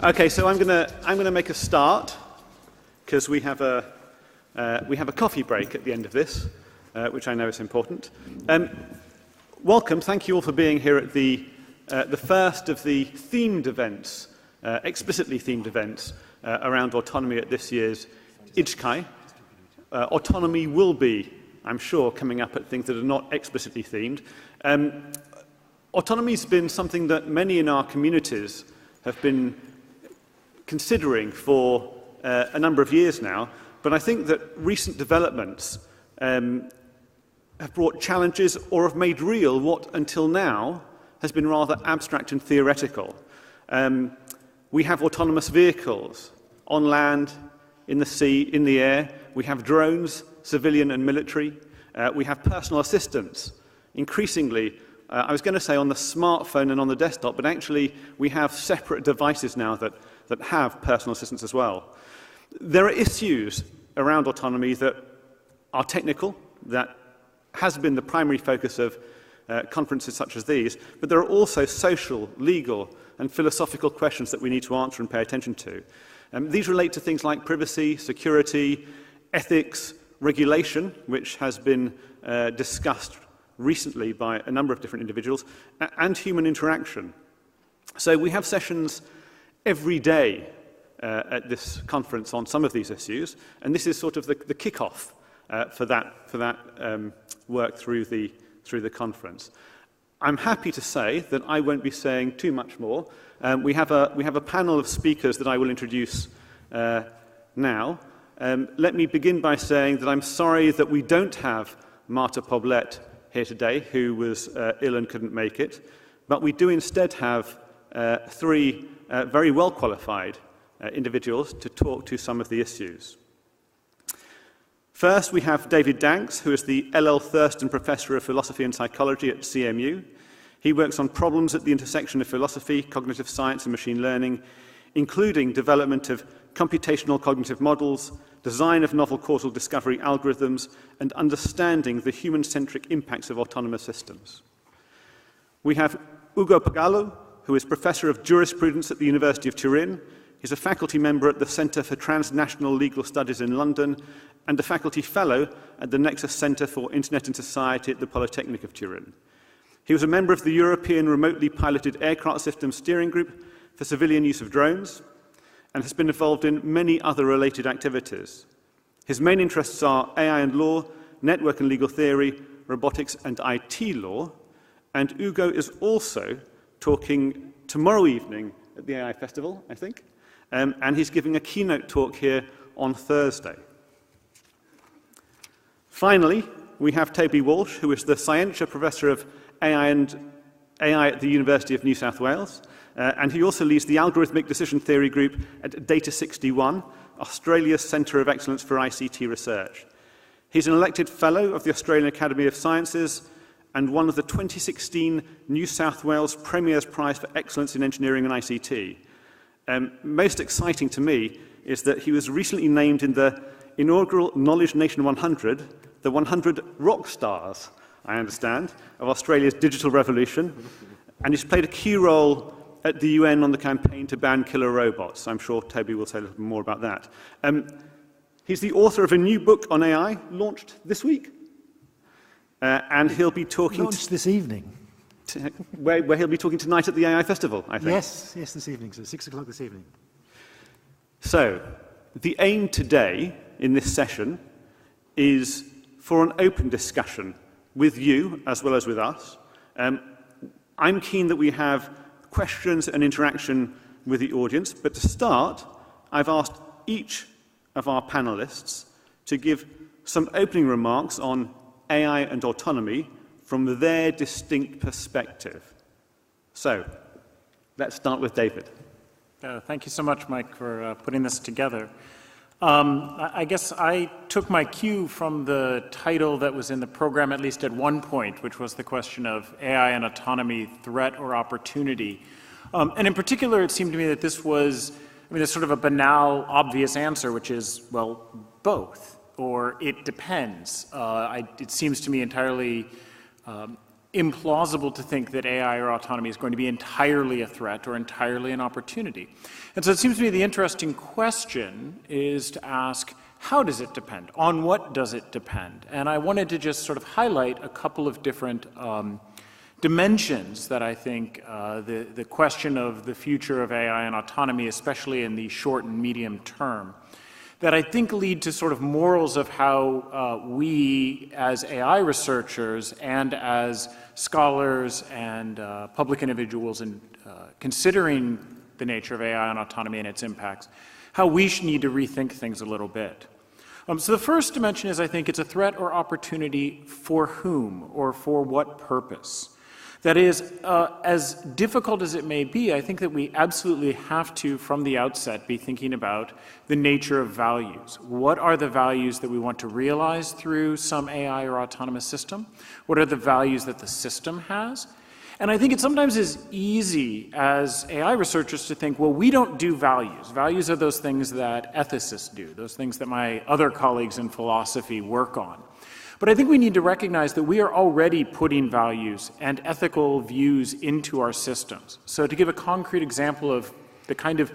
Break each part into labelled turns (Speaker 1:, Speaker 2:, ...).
Speaker 1: Okay, so I'm gonna make a start because we have a coffee break at the end of this, which I know is important. Welcome, thank you all for being here at the first of the themed events, explicitly themed events around autonomy at this year's IJCAI. Autonomy will be, I'm sure, coming up at things that are not explicitly themed. Autonomy has been something that many in our communities have been considering for a number of years now, but I think that recent developments have brought challenges or have made real what until now has been rather abstract and theoretical. We have autonomous vehicles on land, in the sea, in the air. We have drones, civilian and military. We have personal assistants. Increasingly, I was going to say on the smartphone and on the desktop, but actually we have separate devices now that have personal assistants as well. There are issues around autonomy that are technical, that has been the primary focus of conferences such as these, but there are also social, legal, and philosophical questions that we need to answer and pay attention to. These relate to things like privacy, security, ethics, regulation, which has been discussed recently by a number of different individuals, and human interaction. So we have sessions every day at this conference on some of these issues, and this is sort of the kick-off for that work through the conference. I'm happy to say that I won't be saying too much more. We have a panel of speakers that I will introduce now. Let me begin by saying that I'm sorry that we don't have Marta Poblet here today, who was ill and couldn't make it, but we do instead have three very well-qualified individuals to talk to some of the issues. First, we have David Danks, who is the L.L. Thurston Professor of Philosophy and Psychology at CMU. He works on problems at the intersection of philosophy, cognitive science, and machine learning, including development of computational cognitive models, design of novel causal discovery algorithms, and understanding the human-centric impacts of autonomous systems. We have Ugo Pagallo, who is Professor of Jurisprudence at the University of Turin. He's a faculty member at the Centre for Transnational Legal Studies in London and a faculty fellow at the NEXA Centre for Internet and Society at the Politecnico of Turin. He was a member of the European Remotely Piloted Aircraft Systems Steering Group for civilian use of drones and has been involved in many other related activities. His main interests are AI and law, network and legal theory, robotics and IT law, and Ugo is also talking tomorrow evening at the AI Festival, I think, and he's giving a keynote talk here on Thursday. Finally, we have Toby Walsh, who is the Scientia Professor of AI at the University of New South Wales, and he also leads the Algorithmic Decision Theory Group at Data 61, Australia's Centre of Excellence for ICT Research. He's an elected Fellow of the Australian Academy of Sciences and one of the 2016 New South Wales Premier's Prize for Excellence in Engineering and ICT. Most exciting to me is that he was recently named in the inaugural Knowledge Nation 100, the 100 rock stars, I understand, of Australia's digital revolution, and he's played a key role at the UN on the campaign to ban killer robots. I'm sure Toby will say a little more about that. He's the author of a new book on AI, launched this week, and he'll be talking...
Speaker 2: Launched this evening.
Speaker 1: Where he'll be talking tonight at the AI Festival, I think.
Speaker 2: Yes, this evening, so 6 o'clock this evening.
Speaker 1: So, the aim today in this session is for an open discussion with you as well as with us. I'm keen that we have questions and interaction with the audience, but to start, I've asked each of our panelists to give some opening remarks on AI and autonomy from their distinct perspective. So, let's start with David.
Speaker 3: Thank you so much, Mike, for putting this together. I guess I took my cue from the title that was in the program, at least at one point, which was the question of AI and autonomy, threat or opportunity. And in particular, it seemed to me that this was, there's sort of a banal, obvious answer, which is, well, both, or it depends. It seems to me entirely implausible to think that AI or autonomy is going to be entirely a threat or entirely an opportunity. And so it seems to me the interesting question is to ask, how does it depend? On what does it depend? And I wanted to just sort of highlight a couple of different dimensions that I think the question of the future of AI and autonomy, especially in the short and medium term, that I think lead to sort of morals of how we as AI researchers and as scholars and public individuals in considering the nature of AI and autonomy and its impacts, how we should need to rethink things a little bit. So the first dimension is, I think, it's a threat or opportunity for whom or for what purpose. That is, as difficult as it may be, I think that we absolutely have to, from the outset, be thinking about the nature of values. What are the values that we want to realize through some AI or autonomous system? What are the values that the system has? And I think it sometimes is easy as AI researchers to think, well, we don't do values. Values are those things that ethicists do, those things that my other colleagues in philosophy work on. But I think we need to recognize that we are already putting values and ethical views into our systems. So to give a concrete example of the kind of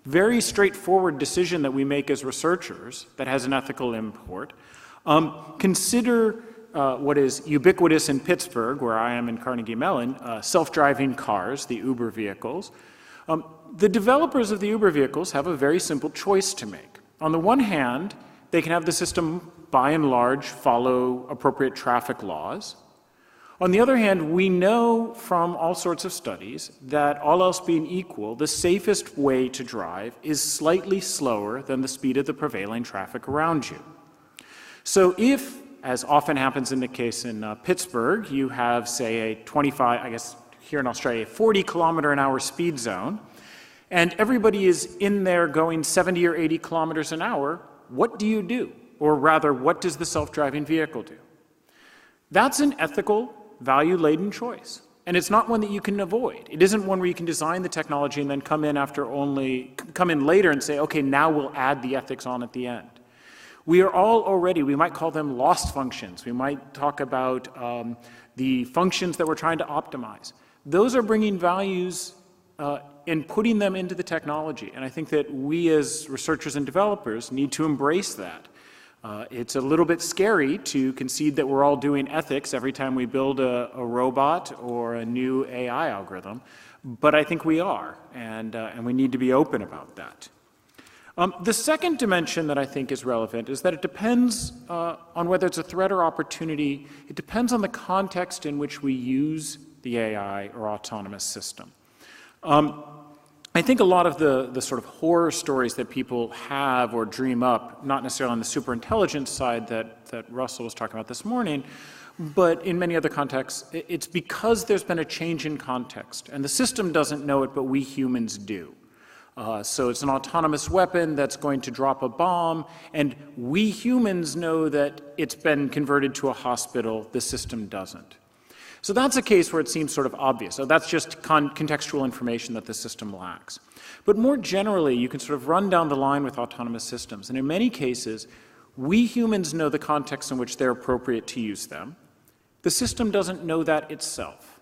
Speaker 3: very straightforward decision that we make as researchers that has an ethical import, consider what is ubiquitous in Pittsburgh, where I am in Carnegie Mellon, self-driving cars, the Uber vehicles. The developers of the Uber vehicles have a very simple choice to make. On the one hand, they can have the system, by and large, follow appropriate traffic laws. On the other hand, we know from all sorts of studies that, all else being equal, the safest way to drive is slightly slower than the speed of the prevailing traffic around you. So if, as often happens in the case in Pittsburgh, you have, say, a 25, I guess here in Australia, 40-kilometer-an-hour speed zone, and everybody is in there going 70 or 80 kilometers an hour, what do you do? Or rather, what does the self-driving vehicle do? That's an ethical, value-laden choice. And it's not one that you can avoid. It isn't one where you can design the technology and then come in later and say, okay, now we'll add the ethics on at the end. We are all already, we might call them lost functions. We might talk about the functions that we're trying to optimize. Those are bringing values and putting them into the technology. And I think that we as researchers and developers need to embrace that. It's a little bit scary to concede that we're all doing ethics every time we build a robot or a new AI algorithm, but I think we are, and we need to be open about that. The second dimension that I think is relevant is that it depends on whether it's a threat or opportunity. It depends on the context in which we use the AI or autonomous system. I think a lot of the sort of horror stories that people have or dream up, not necessarily on the superintelligence side that Russell was talking about this morning, but in many other contexts, it's because there's been a change in context. And the system doesn't know it, but we humans do. So it's an autonomous weapon that's going to drop a bomb, and we humans know that it's been converted to a hospital, the system doesn't. So that's a case where it seems sort of obvious. So that's just contextual information that the system lacks. But more generally, you can sort of run down the line with autonomous systems. And in many cases, we humans know the context in which they're appropriate to use them. The system doesn't know that itself.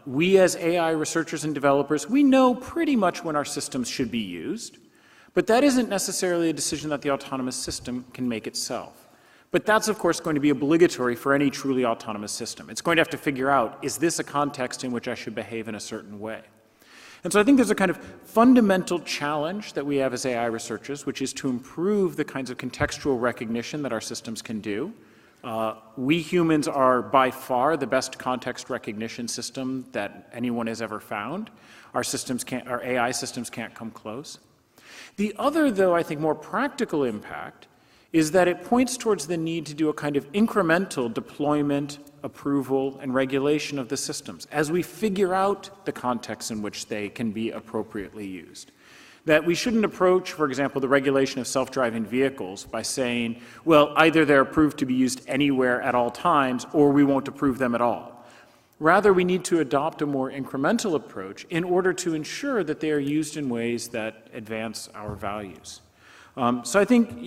Speaker 3: We as AI researchers and developers, we know pretty much when our systems should be used. But that isn't necessarily a decision that the autonomous system can make itself. But that's, of course, going to be obligatory for any truly autonomous system. It's going to have to figure out, is this a context in which I should behave in a certain way? And so I think there's a kind of fundamental challenge that we have as AI researchers, which is to improve the kinds of contextual recognition that our systems can do. We humans are by far the best context recognition system that anyone has ever found. Our AI systems can't come close. The other, though, I think more practical impact is that it points towards the need to do a kind of incremental deployment, approval, and regulation of the systems as we figure out the context in which they can be appropriately used. That we shouldn't approach, for example, the regulation of self-driving vehicles by saying, well, either they're approved to be used anywhere at all times, or we won't approve them at all. Rather, we need to adopt a more incremental approach in order to ensure that they are used in ways that advance our values. So I think,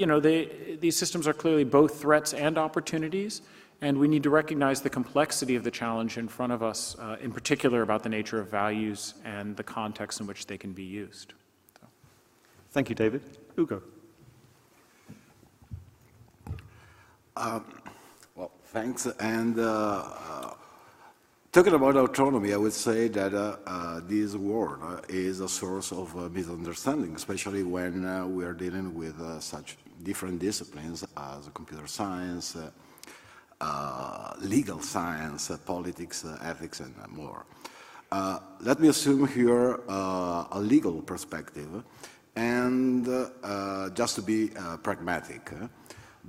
Speaker 3: these systems are clearly both threats and opportunities, And we need to recognize the complexity of the challenge in front of us, in particular about the nature of values and the context in which they can be used. So.
Speaker 1: Thank you, David. Ugo.
Speaker 4: Well, thanks. And talking about autonomy, I would say that this word is a source of misunderstanding, especially when we are dealing with such different disciplines as computer science, legal science, politics, ethics, and more. Let me assume here a legal perspective, and just to be pragmatic.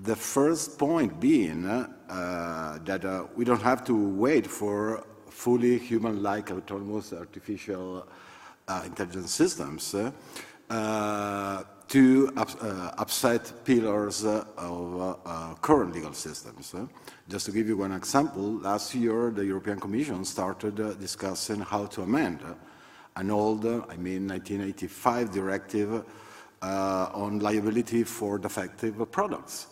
Speaker 4: The first point being that we don't have to wait for fully human-like autonomous artificial intelligence systems to upset pillars of current legal systems. Just to give you one example, last year the European Commission started discussing how to amend an old, 1985 directive on liability for defective products.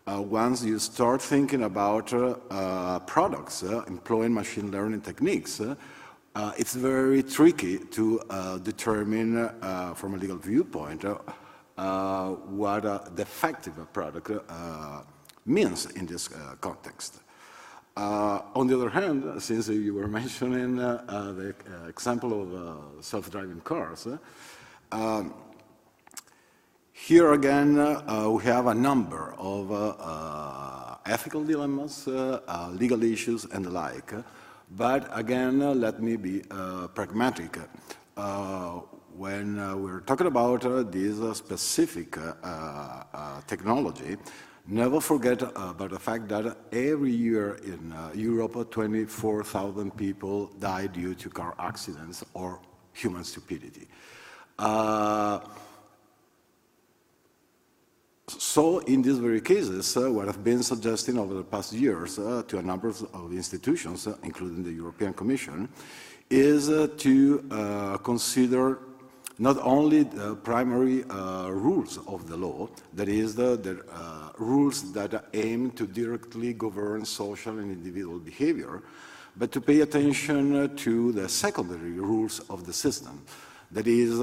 Speaker 4: Once you start thinking about products employing machine learning techniques, it's very tricky to determine from a legal viewpoint what a defective product means in this context. On the other hand, since you were mentioning the example of self-driving cars, here again, we have a number of ethical dilemmas, legal issues, and the like. But again, let me be pragmatic. When we're talking about this specific technology, never forget about the fact that every year in Europe, 24,000 people die due to car accidents or human stupidity. So in these very cases, what I've been suggesting over the past years to a number of institutions, including the European Commission, is to consider not only the primary rules of the law, that is the rules that aim to directly govern social and individual behavior, but to pay attention to the secondary rules of the system, that is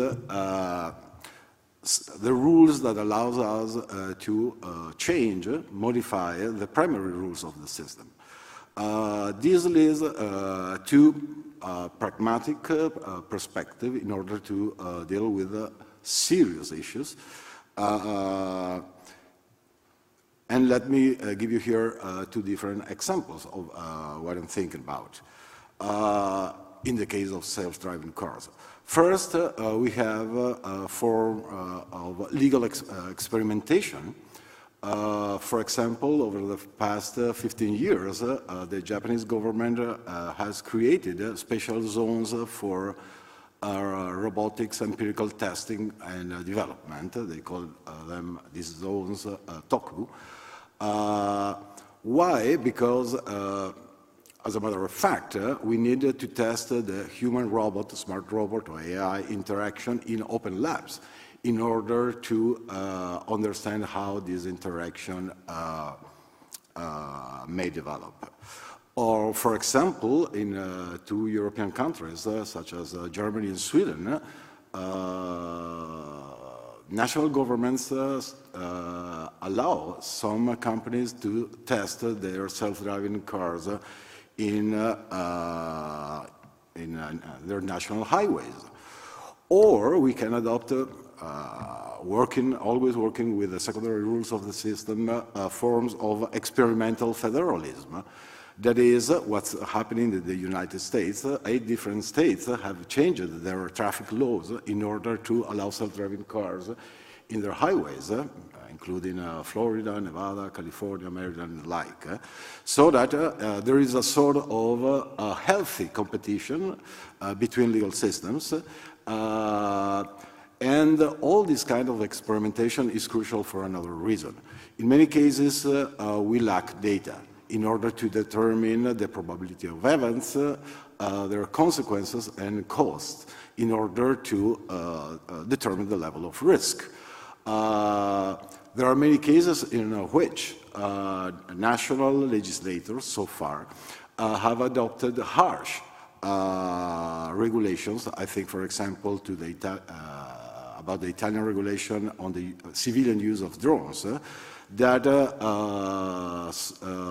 Speaker 4: the rules that allows us to change, modify the primary rules of the system. This leads to a pragmatic perspective in order to deal with serious issues. And let me give you here two different examples of what I'm thinking about in the case of self-driving cars. First, we have a form of legal experimentation. For example, over the past 15 years, the Japanese government has created special zones for robotics empirical testing and development. They call them these zones Toku. Why? Because as a matter of fact, we needed to test the human-robot, smart robot, or AI interaction in open labs in order to understand how this interaction may develop. Or, for example, in two European countries, such as Germany and Sweden, national governments allow some companies to test their self-driving cars in their national highways. Or we can adopt, always working with the secondary rules of the system, forms of experimental federalism. That is what's happening in the United States. 8 different states have changed their traffic laws in order to allow self-driving cars in their highways, including Florida, Nevada, California, Maryland, and the like, so that there is a sort of a healthy competition between legal systems. And all this kind of experimentation is crucial for another reason. In many cases, we lack data in order to determine the probability of events, their consequences, and costs in order to determine the level of risk. There are many cases in which national legislators so far have adopted harsh regulations. I think, for example, to the about the Italian regulation on the civilian use of drones that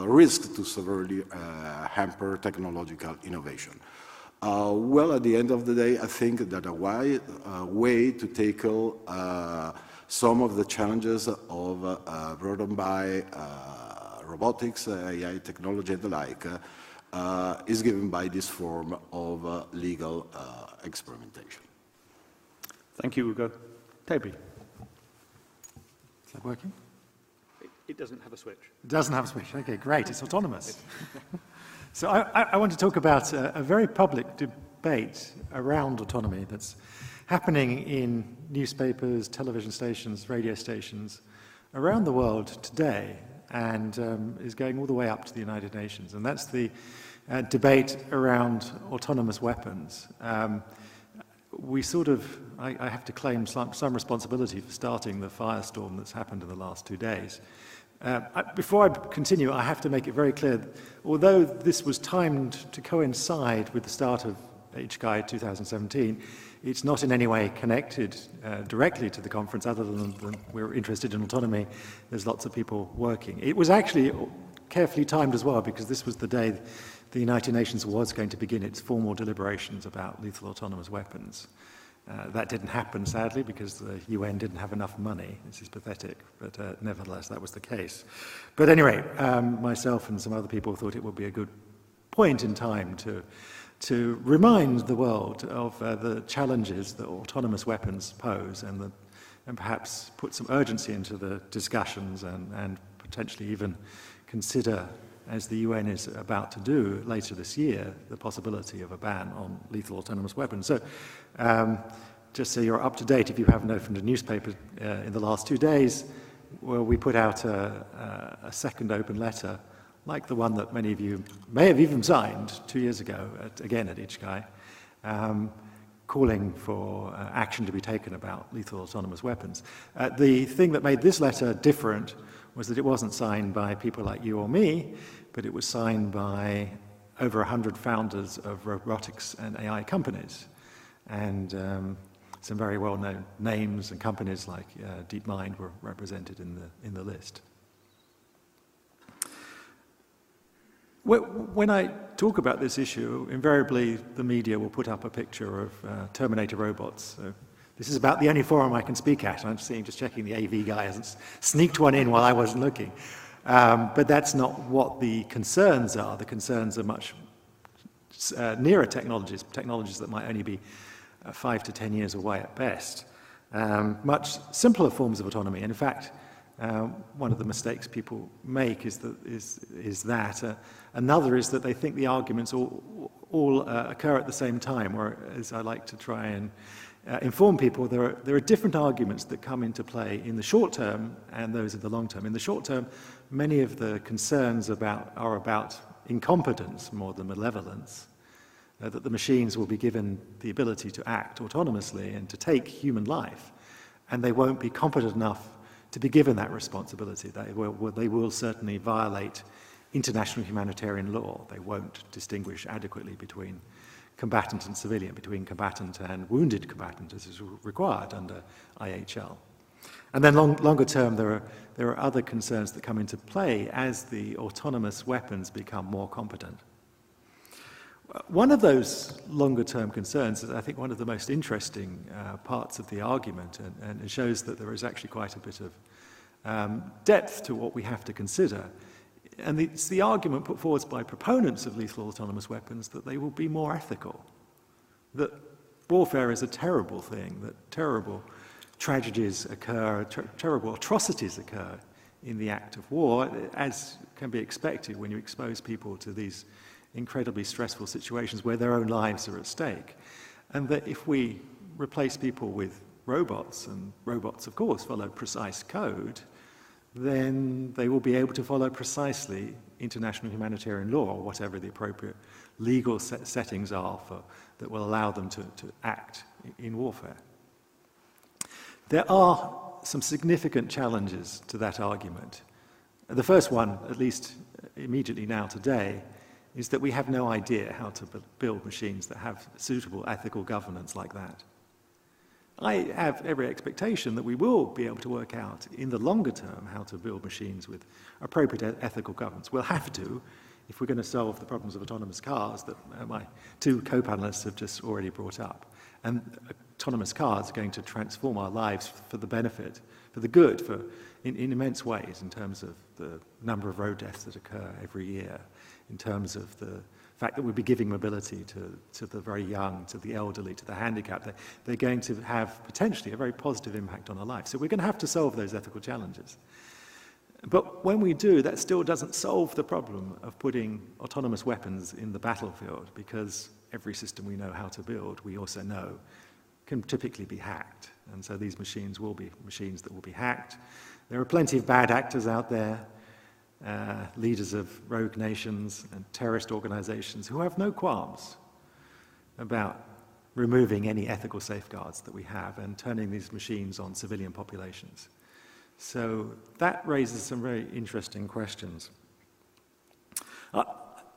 Speaker 4: risk to severely hamper technological innovation. Well, at the end of the day, I think that a way to tackle some of the challenges of brought on by robotics, AI technology, and the like, is given by this form of legal experimentation.
Speaker 1: Thank you, Ugo. Toby.
Speaker 2: Is that working?
Speaker 1: It doesn't have a switch.
Speaker 2: It doesn't have a switch. Okay, great. It's autonomous. So I want to talk about a very public debate around autonomy that's happening in newspapers, television stations, radio stations around the world today, and is going all the way up to the United Nations. And that's the debate around autonomous weapons. We sort of, I have to claim some responsibility for starting the firestorm that's happened in the last 2 days. Before I continue, I have to make it very clear that although this was timed to coincide with the start of IJCAI 2017, it's not in any way connected directly to the conference, other than we're interested in autonomy. There's lots of people working. It was actually carefully timed as well, because this was the day the United Nations was going to begin its formal deliberations about lethal autonomous weapons. That didn't happen, sadly, because the UN didn't have enough money. This is pathetic, but nevertheless, that was the case. But anyway, myself and some other people thought it would be a good point in time to remind the world of the challenges that autonomous weapons pose, and perhaps put some urgency into the discussions, and potentially even consider, as the UN is about to do later this year, the possibility of a ban on lethal autonomous weapons. So, just so you're up to date, if you haven't opened a newspaper in the last 2 days, well, we put out a second open letter, like the one that many of you may have even signed 2 years ago, again at IJCAI, calling for action to be taken about lethal autonomous weapons. The thing that made this letter different was that it wasn't signed by people like you or me, but it was signed by over 100 founders of robotics and AI companies, and some very well-known names and companies like DeepMind were represented in the list. When I talk about this issue, invariably the media will put up a picture of Terminator robots. So this is about the only forum I can speak at. I'm just checking the AV guy hasn't sneaked one in while I wasn't looking. But that's not what the concerns are. The concerns are much nearer technologies that might only be 5 to 10 years away at best. Much simpler forms of autonomy. And in fact, one of the mistakes people make is that. Another is that they think the arguments all occur at the same time, or as I like to try and inform people, there are different arguments that come into play in the short term and those in the long term. In the short term, many of the concerns are about incompetence more than malevolence, that the machines will be given the ability to act autonomously and to take human life, and they won't be competent enough to be given that responsibility. They will certainly violate international humanitarian law. They won't distinguish adequately between combatant and civilian, between combatant and wounded combatant, as is required under IHL. And then longer term, there are other concerns that come into play as the autonomous weapons become more competent. One of those longer term concerns is, I think, one of the most interesting parts of the argument, and it shows that there is actually quite a bit of depth to what we have to consider. And it's the argument put forward by proponents of lethal autonomous weapons that they will be more ethical, that warfare is a terrible thing, that terrible tragedies occur, terrible atrocities occur in the act of war, as can be expected when you expose people to these incredibly stressful situations where their own lives are at stake. And that if we replace people with robots, and robots, of course, follow precise code, then they will be able to follow precisely international humanitarian law, or whatever the appropriate legal settings are that will allow them to act in warfare. There are some significant challenges to that argument. The first one, at least immediately now today, is that we have no idea how to build machines that have suitable ethical governance like that. I have every expectation that we will be able to work out in the longer term how to build machines with appropriate ethical governance. We'll have to if we're going to solve the problems of autonomous cars that my two co-panelists have just already brought up. And autonomous cars are going to transform our lives for the benefit, for the good, in immense ways in terms of the number of road deaths that occur every year, in terms of the fact that we'll be giving mobility to the very young, to the elderly, to the handicapped. They're going to have potentially a very positive impact on our lives. So we're going to have to solve those ethical challenges. But when we do, that still doesn't solve the problem of putting autonomous weapons in the battlefield, because every system we know how to build, we also know, can typically be hacked. And so these machines will be machines that will be hacked. There are plenty of bad actors out there, leaders of rogue nations and terrorist organizations who have no qualms about removing any ethical safeguards that we have and turning these machines on civilian populations. So that raises some very interesting questions.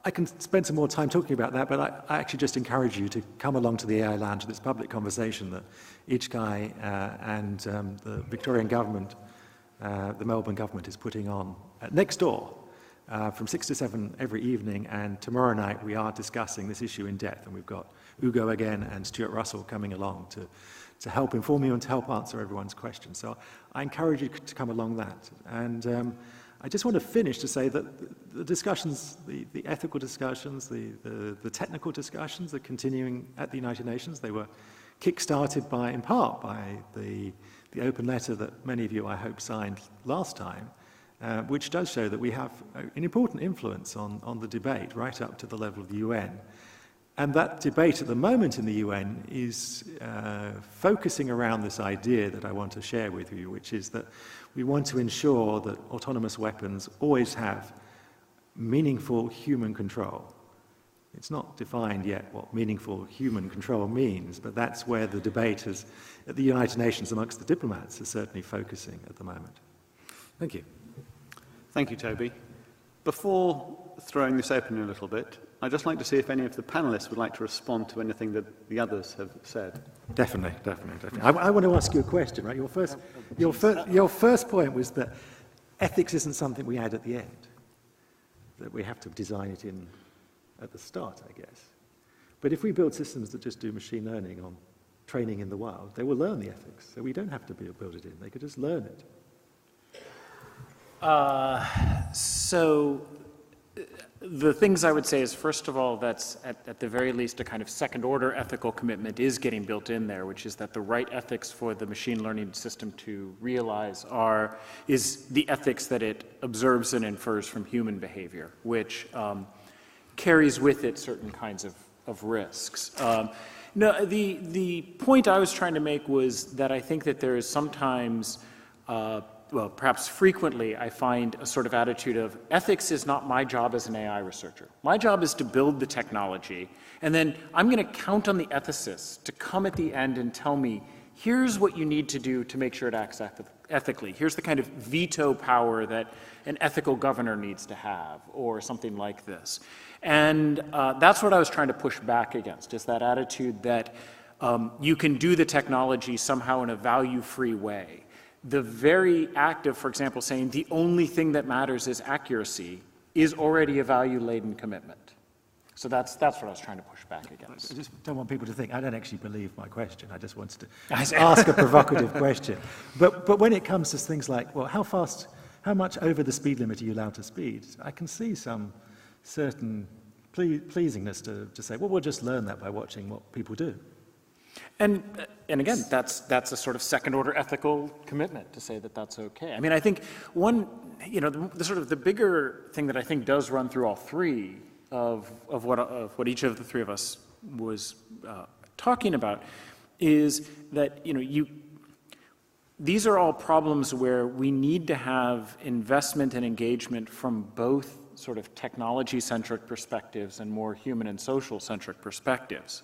Speaker 2: I can spend some more time talking about that, but I actually just encourage you to come along to the AI Lounge, to this public conversation that IJCAI and the Victorian government, the Melbourne government is putting on next door from 6 to 7 every evening, and tomorrow night we are discussing this issue in depth, and we've got Ugo again and Stuart Russell coming along to help inform you and to help answer everyone's questions. So I encourage you to come along that. And I just want to finish to say that the discussions, the ethical discussions, the technical discussions are continuing at the United Nations. They were kick-started in part by the open letter that many of you, I hope, signed last time, which does show that we have an important influence on the debate right up to the level of the UN. And that debate at the moment in the UN is focusing around this idea that I want to share with you, which is that we want to ensure that autonomous weapons always have meaningful human control. It's not defined yet what meaningful human control means, but that's where the debate is, at the United Nations amongst the diplomats is certainly focusing at the moment. Thank you.
Speaker 1: Thank you, Toby. Before throwing this open a little bit, I'd just like to see if any of the panelists would like to respond to anything that the others have said.
Speaker 2: Definitely. I want to ask you a question, right? Your first point was that ethics isn't something we add at the end, that we have to design it in at the start, I guess. But if we build systems that just do machine learning on training in the wild, they will learn the ethics, so we don't have to build it in. They could just learn it.
Speaker 3: So the things I would say is, first of all, that's at the very least a kind of second-order ethical commitment is getting built in there, which is that the right ethics for the machine learning system to realize is the ethics that it observes and infers from human behavior, which carries with it certain kinds of risks. No, the point I was trying to make was that I think that there is sometimes well, perhaps frequently, I find a sort of attitude of ethics is not my job as an AI researcher. My job is to build the technology, and then I'm going to count on the ethicists to come at the end and tell me, here's what you need to do to make sure it acts ethically. Here's the kind of veto power that an ethical governor needs to have, or something like this. And that's what I was trying to push back against, is that attitude that you can do the technology somehow in a value-free way. The very act of, for example, saying the only thing that matters is accuracy is already a value-laden commitment. So that's what I was trying to push back against.
Speaker 2: I just don't want people to think I don't actually believe my question. I just wanted to ask a provocative question. But when it comes to things like, well, how much over the speed limit are you allowed to speed? I can see some certain pleasingness to say, well, we'll just learn that by watching what people do.
Speaker 3: And again, that's a sort of second-order ethical commitment to say that that's okay. I mean, I think the bigger thing that I think does run through all three of what each of the three of us was talking about is that these are all problems where we need to have investment and engagement from both sort of technology-centric perspectives and more human and social-centric perspectives.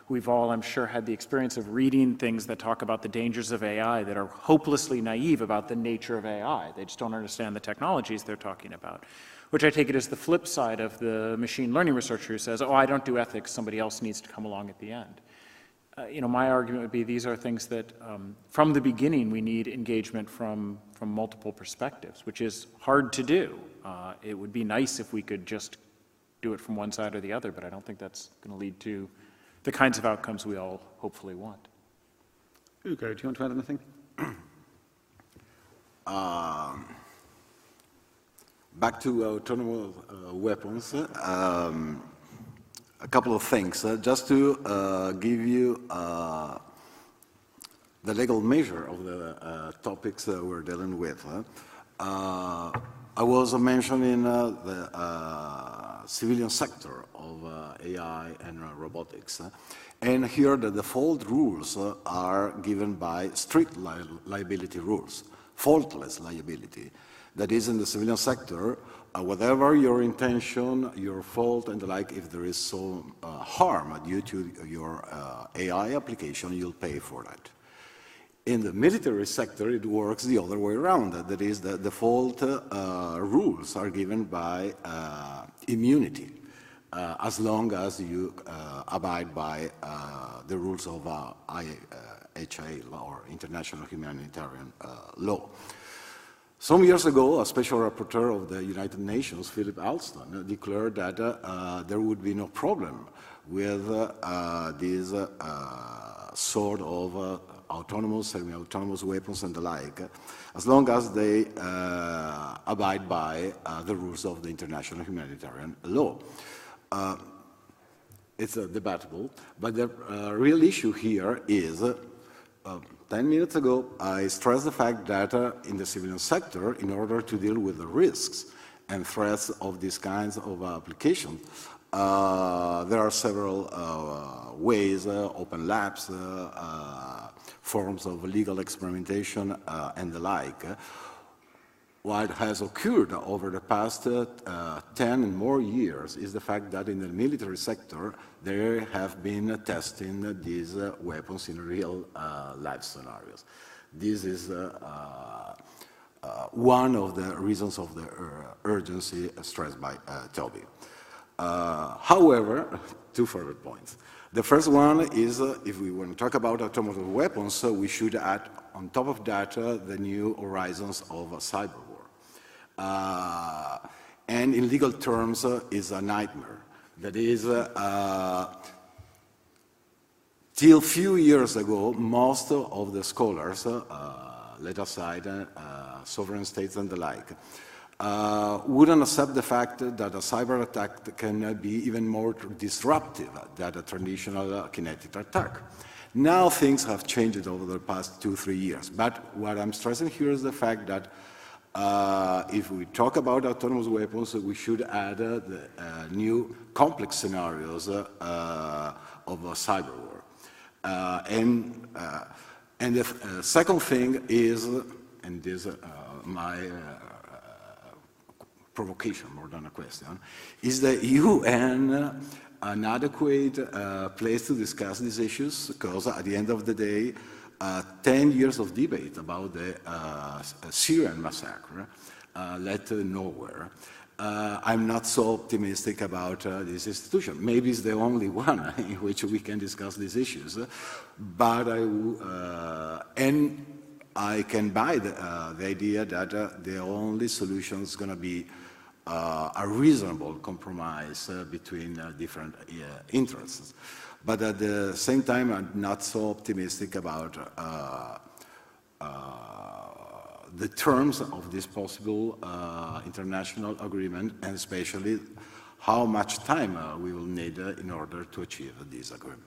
Speaker 3: We've all, I'm sure, had the experience of reading things that talk about the dangers of AI that are hopelessly naive about the nature of AI. They just don't understand the technologies they're talking about, which I take it as the flip side of the machine learning researcher who says, oh, I don't do ethics, somebody else needs to come along at the end. You know, my argument would be these are things that from the beginning we need engagement from multiple perspectives, which is hard to do. It would be nice if we could just do it from one side or the other, but I don't think that's going to lead to the kinds of outcomes we all hopefully want.
Speaker 1: Ugo, do you want to add anything?
Speaker 4: Back to autonomous weapons. A couple of things, just to give you the legal measure of the topics we're dealing with. I was mentioning the civilian sector of AI and robotics. And here the default rules are given by strict liability rules, faultless liability. That is, in the civilian sector, whatever your intention, your fault, and the like, if there is some harm due to your AI application, you'll pay for that. In the military sector, it works the other way around. That is, the default rules are given by immunity, as long as you abide by the rules of IJCAI, or International Humanitarian Law. Some years ago, a special rapporteur of the United Nations, Philip Alston, declared that there would be no problem with these sort of autonomous, semi-autonomous weapons and the like, as long as they abide by the rules of the International Humanitarian Law. It's debatable, but the real issue here is 10 minutes ago, I stressed the fact that in the civilian sector, in order to deal with the risks and threats of these kinds of applications, there are several ways, open labs, forms of legal experimentation, and the like. What has occurred over the past 10 and more years is the fact that in the military sector, they have been testing these weapons in real life scenarios. This is one of the reasons of the urgency stressed by Toby. However, two further points. The first one is, if we want to talk about autonomous weapons, we should add on top of that the new horizons of cyber war. And in legal terms, is a nightmare. That is, till few years ago, most of the scholars, let aside sovereign states and the like, wouldn't accept the fact that a cyber attack can be even more disruptive than a traditional kinetic attack. Now things have changed over the past 2-3 years. But what I'm stressing here is the fact that if we talk about autonomous weapons, we should add the new complex scenarios of cyber war. And the second thing is, and this is my provocation more than a question, is the UN an adequate place to discuss these issues? Because at the end of the day, 10 years of debate about the Syrian massacre led to nowhere. I'm not so optimistic about this institution. Maybe it's the only one in which we can discuss these issues. But and I can buy the idea that the only solution is going to be a reasonable compromise between different interests. But at the same time, I'm not so optimistic about the terms of this possible international agreement, and especially how much time we will need in order to achieve this agreement.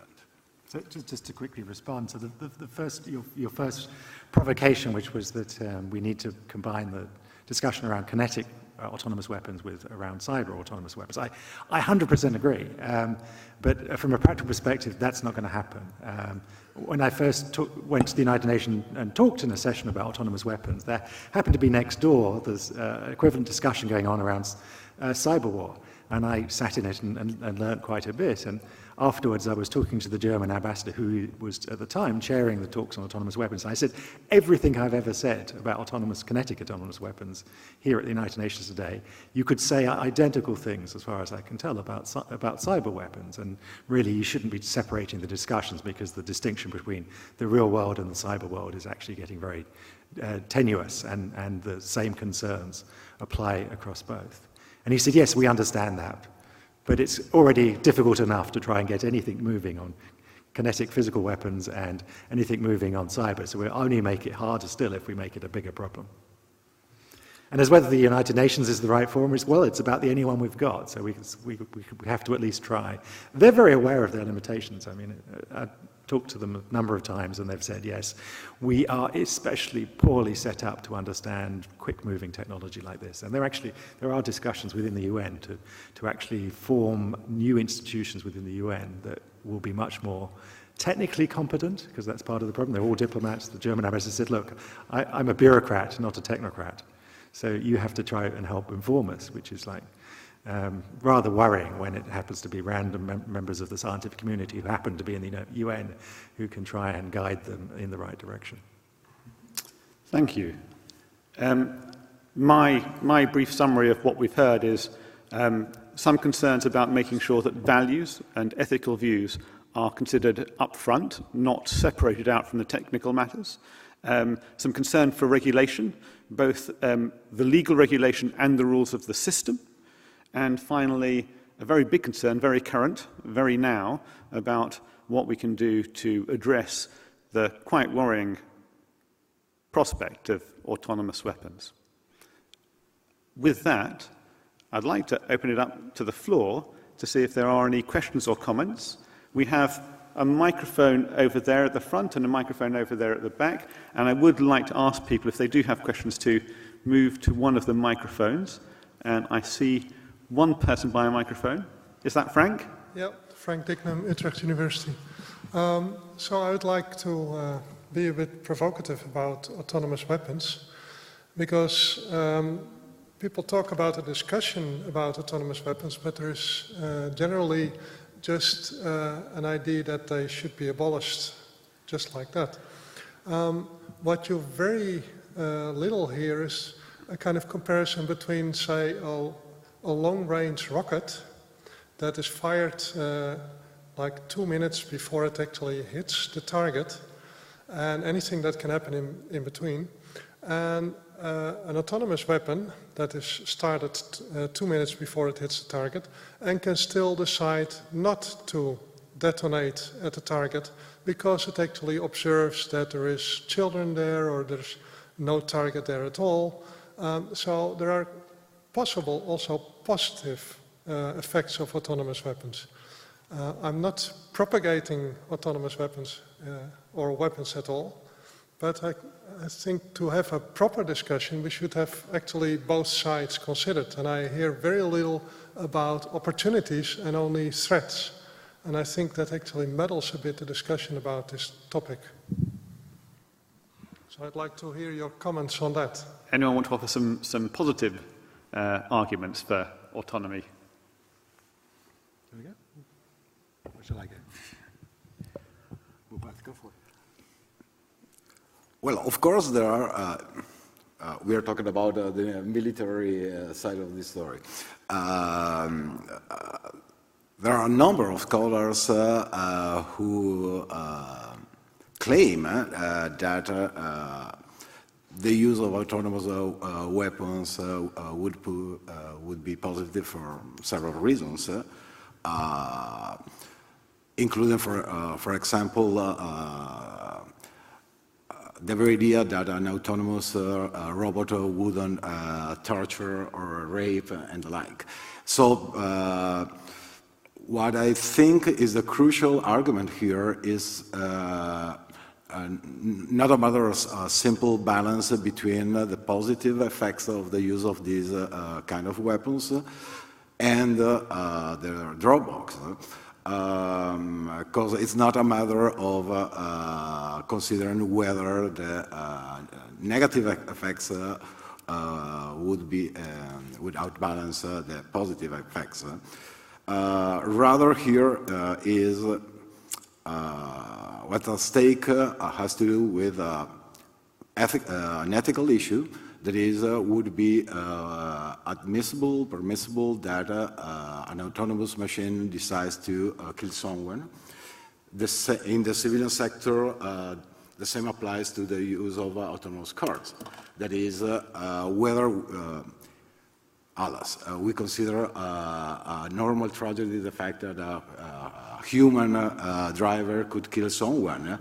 Speaker 2: So just to quickly respond, so your first provocation, which was that we need to combine the discussion around kinetic autonomous weapons with around cyber autonomous weapons. I 100% agree, but from a practical perspective, that's not going to happen. When I first went to the United Nations and talked in a session about autonomous weapons, there happened to be next door, there's equivalent discussion going on around cyber war. And I sat in it and learned quite a bit. And afterwards, I was talking to the German ambassador, who was at the time chairing the talks on autonomous weapons. And I said, everything I've ever said about kinetic autonomous weapons here at the United Nations today, you could say identical things, as far as I can tell, about cyber weapons. And really, you shouldn't be separating the discussions, because the distinction between the real world and the cyber world is actually getting very tenuous, and the same concerns apply across both. And he said, yes, we understand that, but it's already difficult enough to try and get anything moving on kinetic physical weapons and anything moving on cyber, so we'll only make it harder still if we make it a bigger problem. And as whether the United Nations is the right forum, well, it's about the only one we've got, so we have to at least try. They're very aware of their limitations. I mean, I talked to them a number of times, and they've said, yes, we are especially poorly set up to understand quick-moving technology like this. And there are discussions within the UN to actually form new institutions within the UN that will be much more technically competent, because that's part of the problem. They're all diplomats. The German ambassador said, look, I'm a bureaucrat, not a technocrat. So you have to try and help inform us, which is like rather worrying when it happens to be random members of the scientific community who happen to be in the UN who can try and guide them in the right direction.
Speaker 1: Thank you. My brief summary of what we've heard is some concerns about making sure that values and ethical views are considered upfront, not separated out from the technical matters. Some concern for regulation, both the legal regulation and the rules of the system. And finally, a very big concern, very current, very now, about what we can do to address the quite worrying prospect of autonomous weapons. With that, I'd like to open it up to the floor to see if there are any questions or comments. We have a microphone over there at the front and a microphone over there at the back, and I would like to ask people, if they do have questions, to move to one of the microphones. And I see one person by a microphone. Is that Frank?
Speaker 5: Yeah, Frank Dicknam, Utrecht University. So I would like to be a bit provocative about autonomous weapons, because people talk about a discussion about autonomous weapons, but there is generally just an idea that they should be abolished, just like that. What you very little hear is a kind of comparison between, say, a long-range rocket that is fired like 2 minutes before it actually hits the target, and anything that can happen in between, and an autonomous weapon that is started 2 minutes before it hits the target and can still decide not to detonate at the target because it actually observes that there is children there or there's no target there at all. So there are possible also positive effects of autonomous weapons. I'm not propagating autonomous weapons or weapons at all, but I think to have a proper discussion, we should have actually both sides considered. And I hear very little about opportunities and only threats. And I think that actually muddles a bit the discussion about this topic. So I'd like to hear your comments on that.
Speaker 1: Anyone want to offer some positive arguments for autonomy?
Speaker 2: There we go. What shall I go? We'll both go for it.
Speaker 4: Well, of course, there are, we are talking about the military side of this story. There are a number of scholars who claim that the use of autonomous weapons would be positive for several reasons, including, for example, the very idea that an autonomous robot wouldn't torture or rape and the like. So what I think is the crucial argument here is not a matter of simple balance between the positive effects of the use of these kind of weapons and the drawbacks. Because it's not a matter of considering whether the negative effects would outbalance the positive effects. Rather, here is what's at stake has to do with an ethical issue that is would be admissible, permissible that an autonomous machine decides to kill someone. In the civilian sector, the same applies to the use of autonomous cars. That is, whether, alas, we consider a normal tragedy the fact that a human driver could kill someone.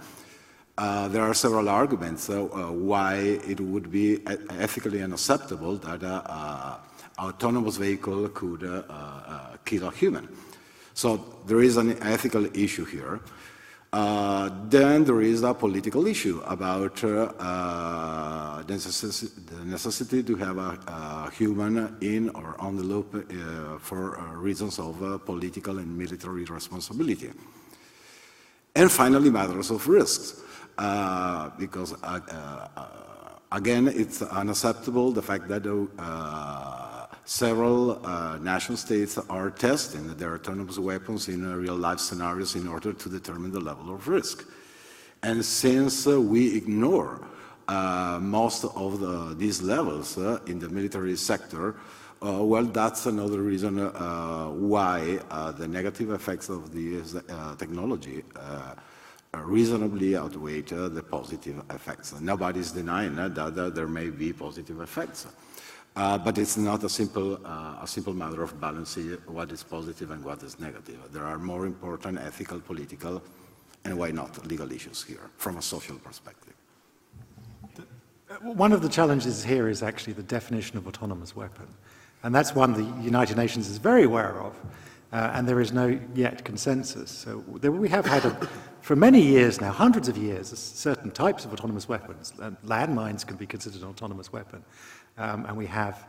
Speaker 4: There are several arguments why it would be ethically unacceptable that an autonomous vehicle could kill a human. So there is an ethical issue here. Then there is a political issue about the necessity to have a human in or on the loop for reasons of political and military responsibility. And finally, matters of risks. Because, again, it's unacceptable the fact that several nation states are testing their autonomous weapons in real-life scenarios in order to determine the level of risk. And since we ignore most of these levels in the military sector, well, that's another reason why the negative effects of this technology reasonably outweigh the positive effects. Nobody's denying that there may be positive effects, but it's not a simple matter of balancing what is positive and what is negative. There are more important ethical, political, and why not legal issues here from a social perspective.
Speaker 2: One of the challenges here is actually the definition of autonomous weapon, and that's one the United Nations is very aware of. And there is no yet consensus. So we have had, for many years now, hundreds of years, certain types of autonomous weapons. Landmines can be considered an autonomous weapon. And we have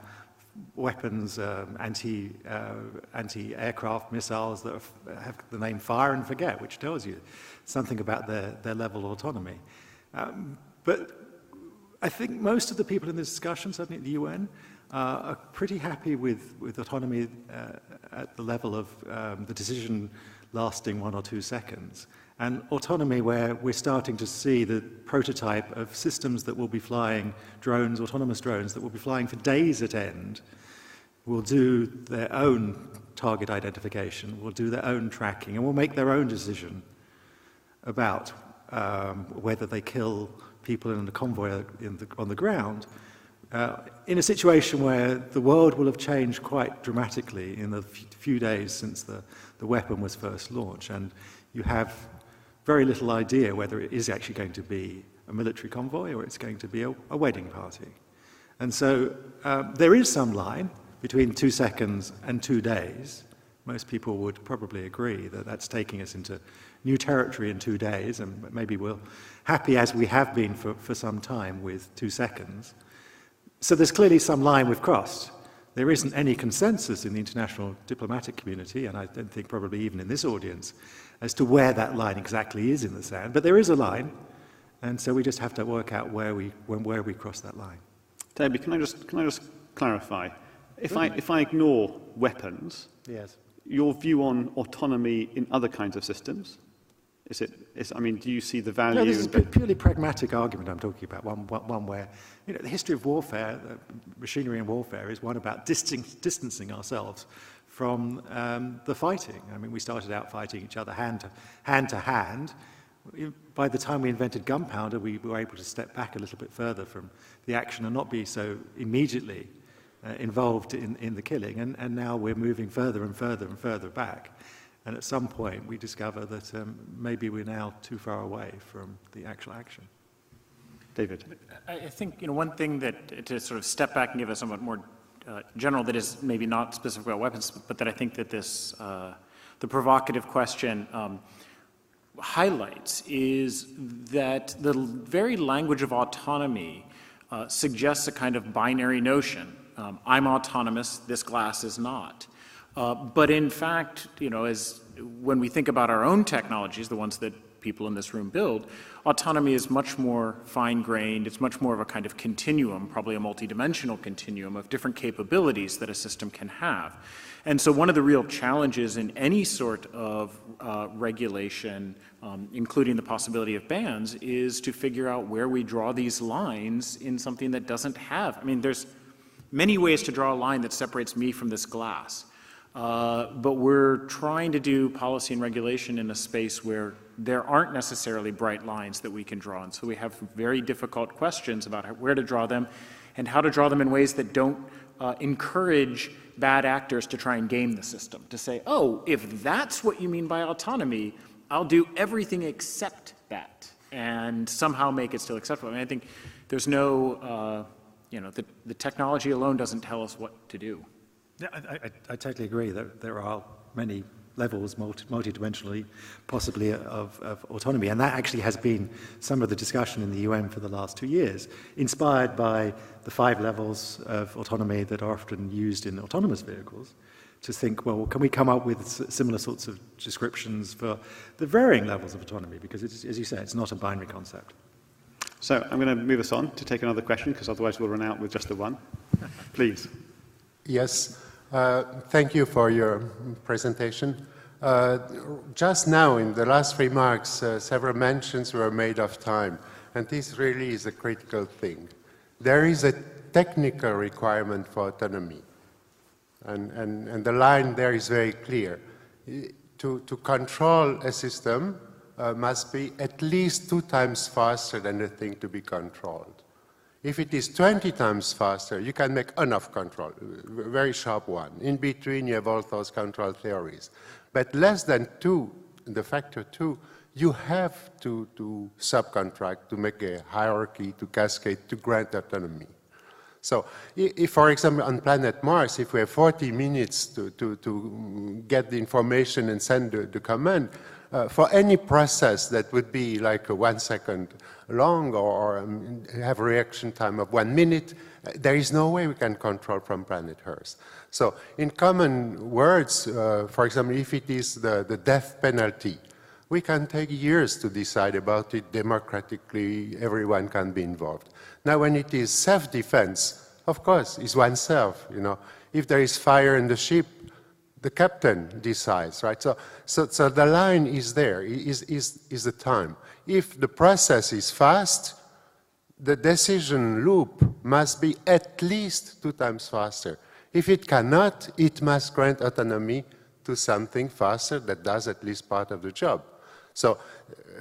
Speaker 2: weapons, anti-aircraft missiles that have the name fire and forget, which tells you something about their level of autonomy. But I think most of the people in this discussion, certainly at the UN, are pretty happy with autonomy at the level of the decision lasting 1 or 2 seconds. And autonomy where we're starting to see the prototype of systems that will be flying drones, autonomous drones that will be flying for days at end, will do their own target identification, will do their own tracking, and will make their own decision about whether they kill people in a convoy on the ground, in a situation where the world will have changed quite dramatically in the few days since the weapon was first launched. And you have very little idea whether it is actually going to be a military convoy or it's going to be a wedding party. And so there is some line between 2 seconds and 2 days. Most people would probably agree that that's taking us into new territory in 2 days, and maybe we're happy as we have been for some time with 2 seconds. So there's clearly some line we've crossed. There isn't any consensus in the international diplomatic community, and I don't think probably even in this audience, as to where that line exactly is in the sand. But there is a line, and so we just have to work out where we cross that line.
Speaker 1: Toby, can I just clarify? If I ignore weapons,
Speaker 2: yes,
Speaker 1: your view on autonomy in other kinds of systems? I mean, do you see the value?
Speaker 2: No, this is a purely pragmatic argument I'm talking about, one where, the history of warfare, machinery and warfare, is one about distancing ourselves from the fighting. I mean, we started out fighting each other hand to hand. By the time we invented gunpowder, we were able to step back a little bit further from the action and not be so immediately involved in the killing. And now we're moving further and further and further back. And at some point, we discover that maybe we're now too far away from the actual action.
Speaker 1: David?
Speaker 3: I think one thing that, to sort of step back and give a somewhat more general, that is maybe not specific about weapons, but that I think that this, the provocative question highlights is that the very language of autonomy suggests a kind of binary notion. I'm autonomous, this glass is not. But in fact, as when we think about our own technologies, the ones that people in this room build. Autonomy is much more fine-grained. It's much more of a kind of continuum, probably a multidimensional continuum of different capabilities that a system can have. And so one of the real challenges in any sort of regulation, including the possibility of bans, is to figure out where we draw these lines in something that doesn't have. I mean, there's many ways to draw a line that separates me from this glass. But we're trying to do policy and regulation in a space where there aren't necessarily bright lines that we can draw. And so we have very difficult questions about where to draw them and how to draw them in ways that don't encourage bad actors to try and game the system, to say, oh, if that's what you mean by autonomy, I'll do everything except that, and somehow make it still acceptable. I mean, I think there's no, the technology alone doesn't tell us what to do.
Speaker 2: Yeah, I totally agree that there are many levels, multidimensionally, possibly, of autonomy. And that actually has been some of the discussion in the UN for the last 2 years, inspired by the 5 levels of autonomy that are often used in autonomous vehicles, to think, well, can we come up with similar sorts of descriptions for the varying levels of autonomy? Because, as you say, it's not a binary concept.
Speaker 1: So I'm going to move us on to take another question, because otherwise we'll run out with just the one. Please.
Speaker 6: Yes. Thank you for your presentation. Just now, in the last remarks, several mentions were made of time, and this really is a critical thing. There is a technical requirement for autonomy, and the line there is very clear. To control a system must be at least 2 times faster than the thing to be controlled. If it is 20 times faster, you can make enough control, a very sharp one. In between, you have all those control theories. But less than 2, the factor 2, you have to subcontract, to make a hierarchy, to cascade, to grant autonomy. So if, for example, on planet Mars, if we have 40 minutes to get the information and send the command, for any process that would be like 1 second long or have a reaction time of 1 minute, there is no way we can control from planet Earth. So in common words, for example, if it is the death penalty, we can take years to decide about it democratically, everyone can be involved. Now when it is self-defense, of course, it's oneself, you know. If there is fire in the ship, the captain decides, right? So the line is there, is the time. If the process is fast, the decision loop must be at least 2 times faster. If it cannot, it must grant autonomy to something faster that does at least part of the job. So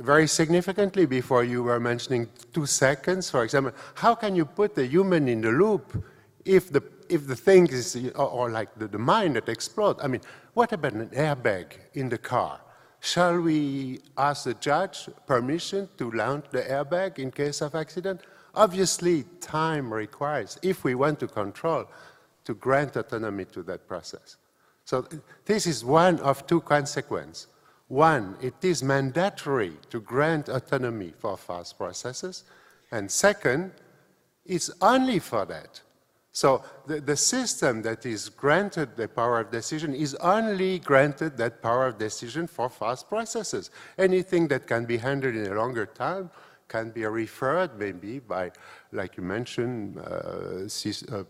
Speaker 6: very significantly, before you were mentioning 2 seconds, for example, how can you put the human in the loop if the thing is, or like the mine that explodes? I mean, what about an airbag in the car? Shall we ask the judge permission to launch the airbag in case of accident? Obviously, time requires, if we want to control, to grant autonomy to that process. So this is one of 2 consequences. One, it is mandatory to grant autonomy for fast processes. And second, it's only for that. So the system that is granted the power of decision is only granted that power of decision for fast processes. Anything that can be handled in a longer time can be referred maybe by, like you mentioned,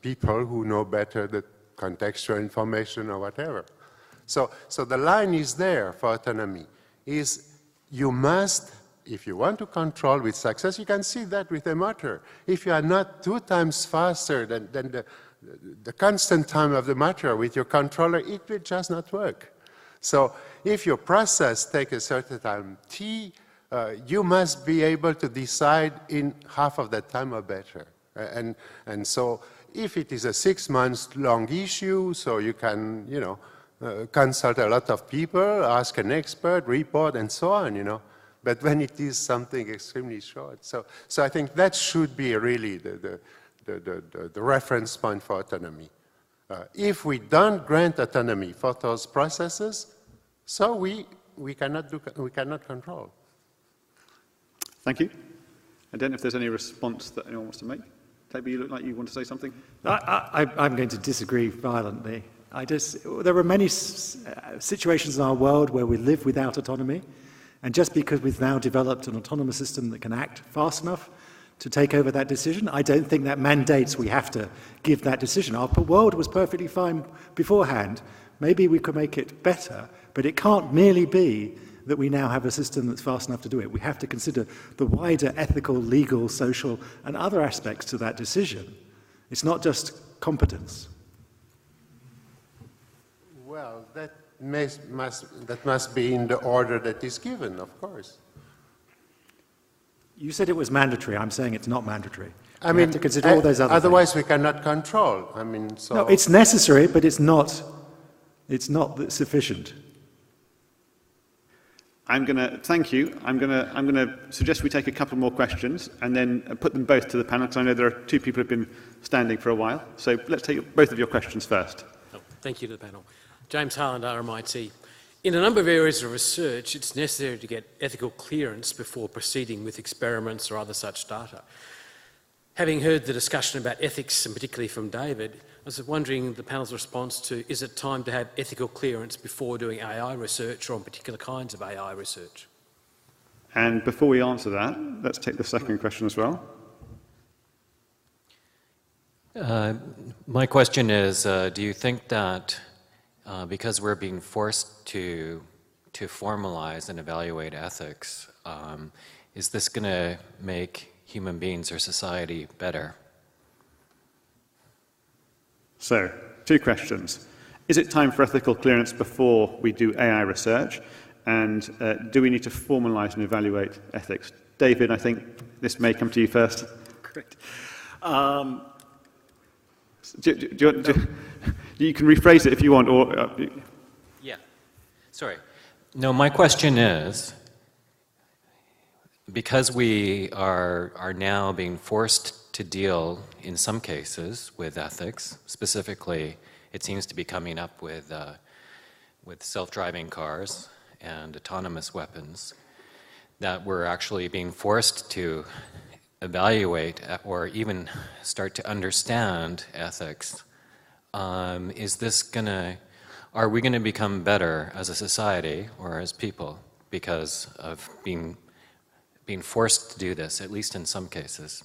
Speaker 6: people who know better the contextual information or whatever. So the line is there for autonomy, is you must, if you want to control with success, you can see that with a motor. If you are not 2 times faster than the constant time of the motor with your controller, it will just not work. So if your process takes a certain time t, you must be able to decide in half of that time or better. And so if it is a 6 months long issue, so you can, you know, consult a lot of people, ask an expert, report, and so on, you know. But when it is something extremely short, so I think that should be really the reference point for autonomy. If we don't grant autonomy for those processes, so we cannot control.
Speaker 1: Thank you. I don't know if there's any response that anyone wants to make. Toby, you look like you want to say something.
Speaker 2: I'm going to disagree violently. There are many situations in our world where we live without autonomy, And just because we've now developed an autonomous system that can act fast enough to take over that decision, I don't think that mandates we have to give that decision. Our world was perfectly fine beforehand. Maybe we could make it better, but it can't merely be that we now have a system that's fast enough to do it. We have to consider the wider ethical, legal, social, and other aspects to that decision. It's not just competence.
Speaker 6: Well, that must be in the order that is given, of course.
Speaker 2: You said it was mandatory. I'm saying it's not mandatory.
Speaker 6: I mean,
Speaker 2: have to consider all those other
Speaker 6: otherwise
Speaker 2: things.
Speaker 6: we cannot control. I mean, so...
Speaker 2: No, it's necessary, but it's not sufficient.
Speaker 1: Thank you. I'm going to suggest we take a couple more questions and then put them both to the panel, because I know there are two people who have been standing for a while. So let's take both of your questions first.
Speaker 7: Oh, thank you to the panel. James Harland, RMIT. In a number of areas of research, it's necessary to get ethical clearance before proceeding with experiments or other such data. Having heard the discussion about ethics, and particularly from David, I was wondering the panel's response to, is it time to have ethical clearance before doing AI research or on particular kinds of AI research?
Speaker 1: And before we answer that, let's take the second question as well.
Speaker 8: My question is, do you think that because we're being forced to formalize and evaluate ethics, is this going to make human beings or society better?
Speaker 1: So, two questions. Is it time for ethical clearance before we do AI research? And do we need to formalize and evaluate ethics? David, I think this may come to you first.
Speaker 3: Great.
Speaker 1: You can rephrase it if you want, or...
Speaker 8: Yeah. Sorry. No, my question is, because we are now being forced to deal, in some cases, with ethics, specifically, it seems to be coming up with self-driving cars and autonomous weapons, that we're actually being forced to evaluate or even start to understand ethics. Are we going to become better as a society or as people because of being forced to do this, at least in some cases?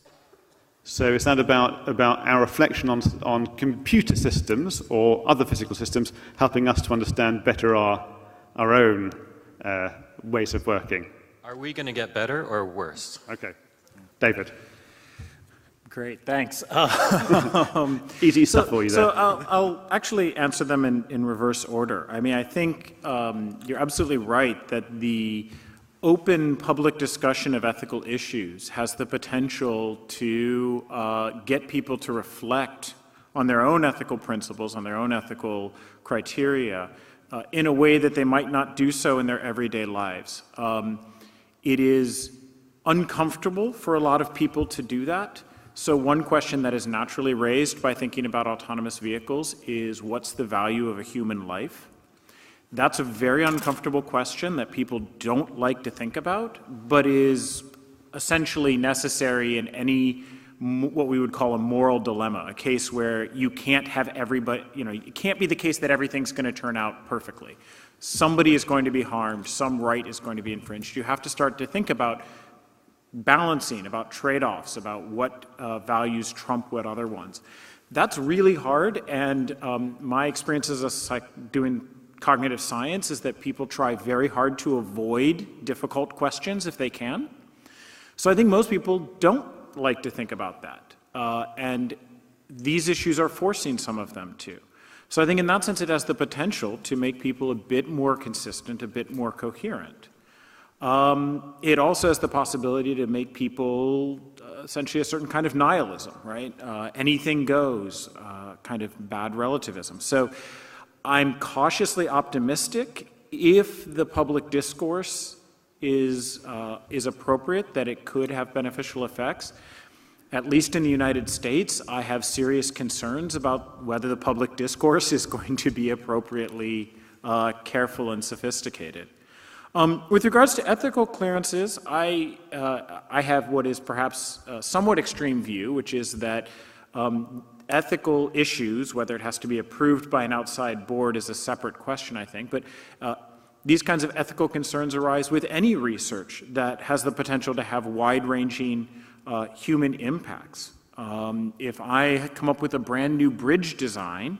Speaker 1: So is that about our reflection on computer systems or other physical systems helping us to understand better our own ways of working?
Speaker 8: Are we going to get better or worse?
Speaker 1: Okay. David.
Speaker 3: Great, thanks.
Speaker 1: Easy stuff for you there.
Speaker 3: So I'll actually answer them in reverse order. I mean, I think you're absolutely right that the open public discussion of ethical issues has the potential to get people to reflect on their own ethical principles, on their own ethical criteria, in a way that they might not do so in their everyday lives. It is uncomfortable for a lot of people to do that. So one question that is naturally raised by thinking about autonomous vehicles is, what's the value of a human life? That's a very uncomfortable question that people don't like to think about, but is essentially necessary in any what we would call a moral dilemma, a case where you can't have everybody, it can't be the case that everything's going to turn out perfectly. Somebody is going to be harmed, some right is going to be infringed. You have to start to think about balancing, about trade-offs, about what values trump what other ones. That's really hard, and my experience as doing cognitive science is that people try very hard to avoid difficult questions if they can. So I think most people don't like to think about that, and these issues are forcing some of them to. So I think in that sense it has the potential to make people a bit more consistent, a bit more coherent. It also has the possibility to make people essentially a certain kind of nihilism, right? Anything goes, kind of bad relativism. So I'm cautiously optimistic if the public discourse is appropriate, that it could have beneficial effects. At least in the United States, I have serious concerns about whether the public discourse is going to be appropriately careful and sophisticated. With regards to ethical clearances, I have what is perhaps a somewhat extreme view, which is that ethical issues, whether it has to be approved by an outside board, is a separate question, I think. But these kinds of ethical concerns arise with any research that has the potential to have wide-ranging human impacts. If I come up with a brand new bridge design,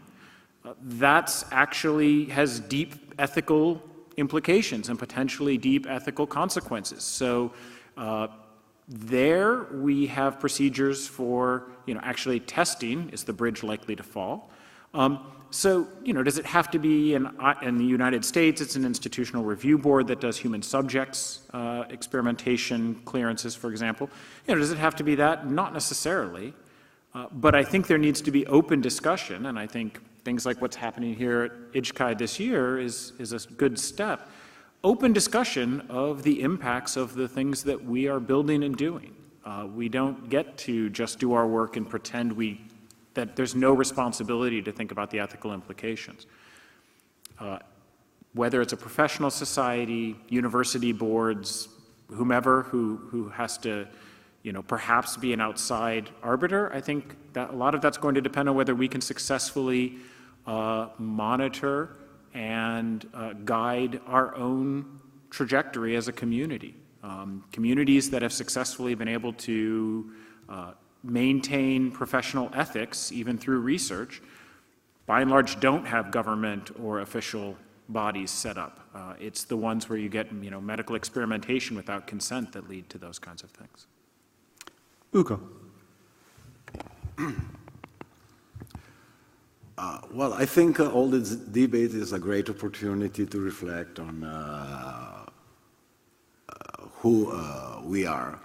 Speaker 3: that's actually has deep ethical implications and potentially deep ethical consequences. So there we have procedures for, actually testing, is the bridge likely to fall? So, does it have to be in the United States? It's an institutional review board that does human subjects experimentation clearances, for example. Does it have to be that? Not necessarily. But I think there needs to be open discussion, and I think things like what's happening here at IJCAI this year is a good step. Open discussion of the impacts of the things that we are building and doing. We don't get to just do our work and pretend that there's no responsibility to think about the ethical implications. Whether it's a professional society, university boards, whomever who has to, perhaps be an outside arbiter, I think that a lot of that's going to depend on whether we can successfully monitor and guide our own trajectory as a community. Communities that have successfully been able to maintain professional ethics, even through research, by and large don't have government or official bodies set up. It's the ones where you get medical experimentation without consent that lead to those kinds of things.
Speaker 2: Ugo.
Speaker 4: Well, I think all this debate is a great opportunity to reflect on who we are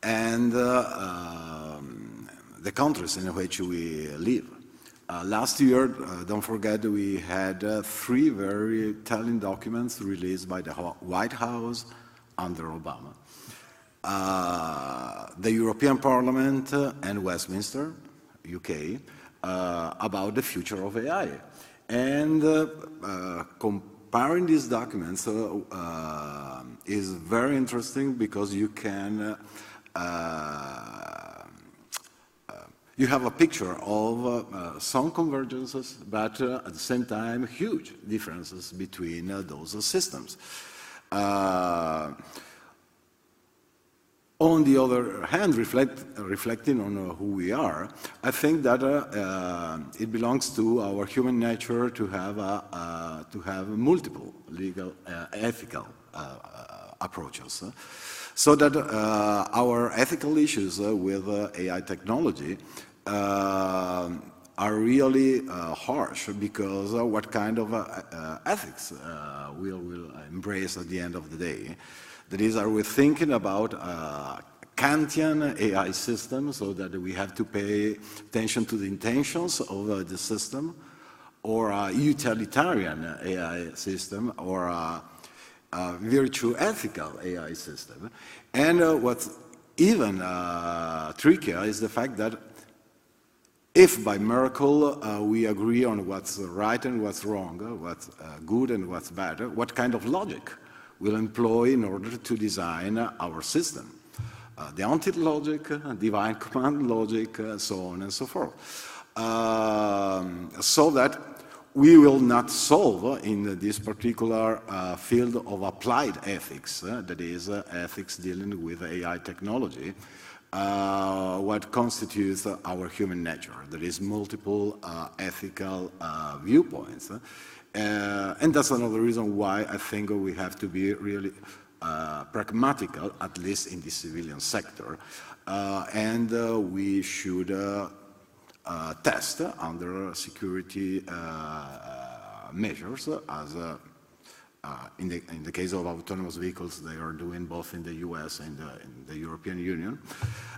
Speaker 4: and the countries in which we live. Last year, don't forget, we had 3 very telling documents released by the White House under Obama. The European Parliament and Westminster, UK, about the future of AI. And comparing these documents is very interesting because you can you have a picture of some convergences, but at the same time, huge differences between those systems. On the other hand, reflecting on who we are, I think that it belongs to our human nature to have multiple legal, ethical approaches, so that our ethical issues with AI technology are really harsh, because what kind of ethics we'll embrace at the end of the day. That is, are we thinking about Kantian AI system, so that we have to pay attention to the intentions of the system, or a utilitarian AI system, or a virtue ethical AI system? And what's even trickier is the fact that if by miracle we agree on what's right and what's wrong, what's good and what's bad, what kind of logic we'll employ in order to design our system? Deontic logic, divine command logic, so on and so forth. So that we will not solve in this particular field of applied ethics, that is, ethics dealing with AI technology, what constitutes our human nature. There is multiple ethical viewpoints. And that's another reason why I think we have to be really pragmatical, at least in the civilian sector. And we should test under security measures, as in the case of autonomous vehicles, they are doing both in the US and in the European Union,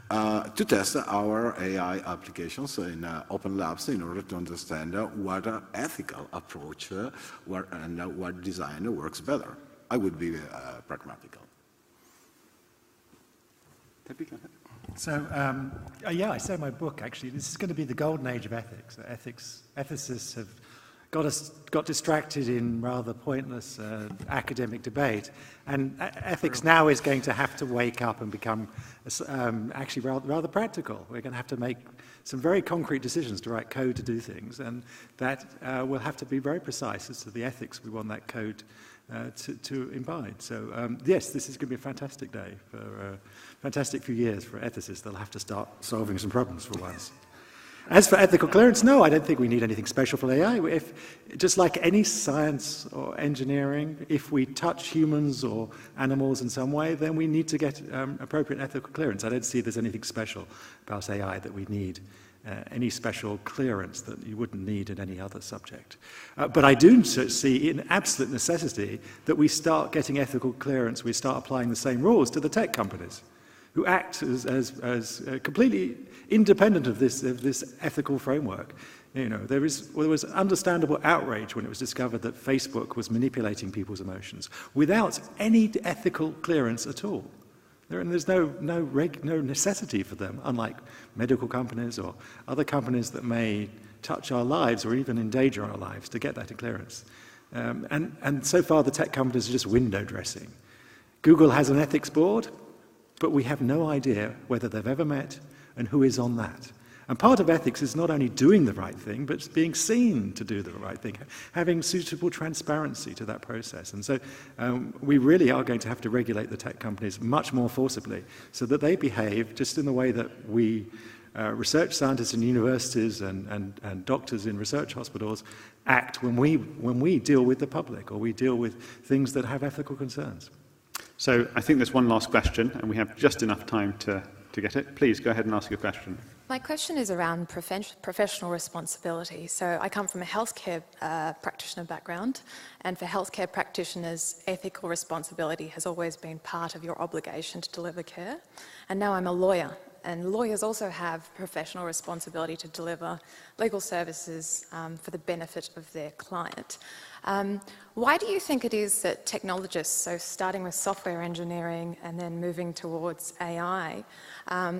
Speaker 4: to test our AI applications in open labs in order to understand what ethical approach and what design works better. I would be pragmatical.
Speaker 2: So, yeah, I say in my book, actually, this is going to be the golden age of ethics. Ethicists have got distracted in rather pointless academic debate, and ethics now is going to have to wake up and become actually rather practical. We're going to have to make some very concrete decisions to write code to do things, and that will have to be very precise as to the ethics we want that code to imbibe. So yes, this is going to be a fantastic day, for a fantastic few years for ethicists. They'll have to start solving some problems for once. As for ethical clearance, no, I don't think we need anything special for AI. Just like any science or engineering, if we touch humans or animals in some way, then we need to get appropriate ethical clearance. I don't see there's anything special about AI that we need any special clearance that you wouldn't need in any other subject. But I do see an absolute necessity that we start getting ethical clearance, we start applying the same rules to the tech companies, who act as completely independent of this ethical framework. You know, there was understandable outrage when it was discovered that Facebook was manipulating people's emotions without any ethical clearance at all. There's no necessity for them, unlike medical companies or other companies that may touch our lives or even endanger our lives, to get that clearance. And so far, the tech companies are just window dressing. Google has an ethics board, but we have no idea whether they've ever met and who is on that. And part of ethics is not only doing the right thing, but being seen to do the right thing, having suitable transparency to that process. And so we really are going to have to regulate the tech companies much more forcibly so that they behave just in the way that we research scientists in universities and doctors in research hospitals act when we deal with the public or we deal with things that have ethical concerns.
Speaker 1: So I think there's one last question, and we have just enough time to get it. Please go ahead and ask your question.
Speaker 9: My question is around professional responsibility. So I come from a healthcare practitioner background, and for healthcare practitioners, ethical responsibility has always been part of your obligation to deliver care. And now I'm a lawyer, and lawyers also have professional responsibility to deliver legal services for the benefit of their client. Why do you think it is that technologists, so starting with software engineering and then moving towards AI,